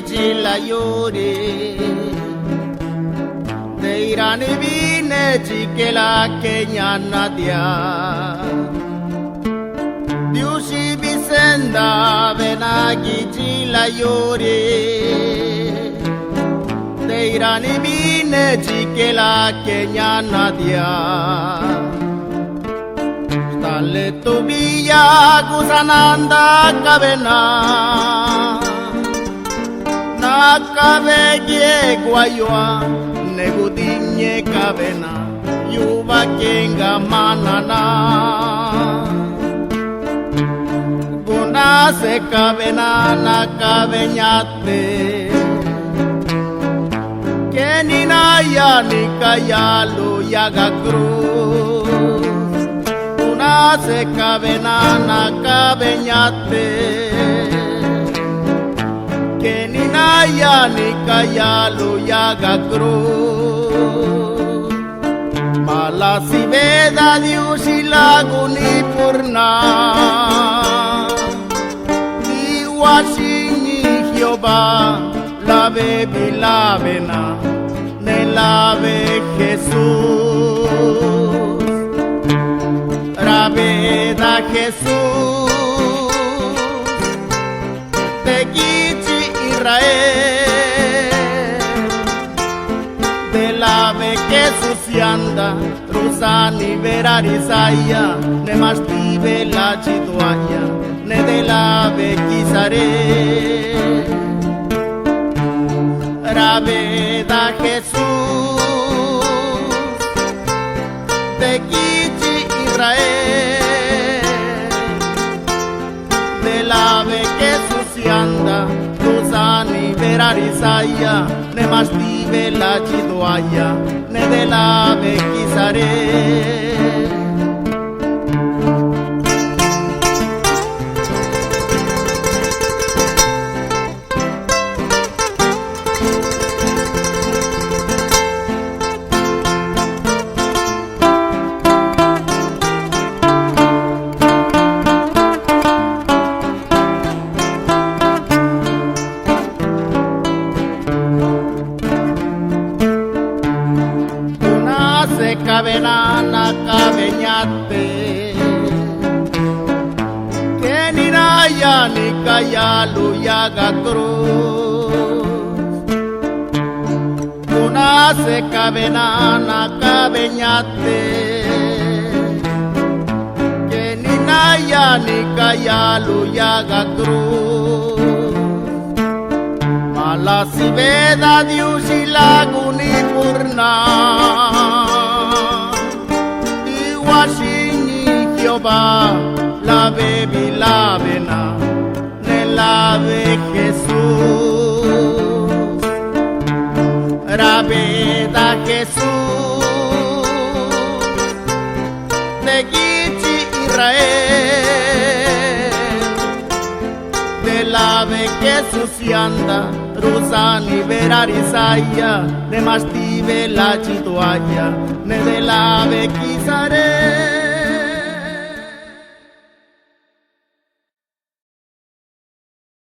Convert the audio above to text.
gigi la yore de irani vine chikela kenya nadia diusi bisenda vena gigi la yore de irani vine chikela kenya nadia Stalle tobia kusananda kabena Nakabegye guayua negudinye kabena yuba kenga manana Guna se kabena nakabenyate Kenina ya nikayalu yaga cruz Guna se kabena nakabenyate Kenina nikayalu yaga cruz Mala si veda diusi laguni purna Diwashini Jehová la bebi la vena Ne lave Jesús Raveda Jesús Te guichi Israel de la ve que sucianda Rusani verarizaya ne mastive la chituaya ne de la ve quisare Raveda Jesús de Kichi Israel de la ve que sucianda Rusani verarizaya ne mastive la chidoaya ne de la ve quisare Kabenana kabenyate Keninaya nikayalu yaga cruz Una se kabenana kabenyate Keninaya nikayalu yaga cruz Mala si veda diusi laguni purna Diwashini Jehová la bebi la vena Ne lave Jesús Raveda Jesús De Gichi Israel De la ve que sucianda Rusani verarizaya Ne mastive la chituaya Ne de la ve quisare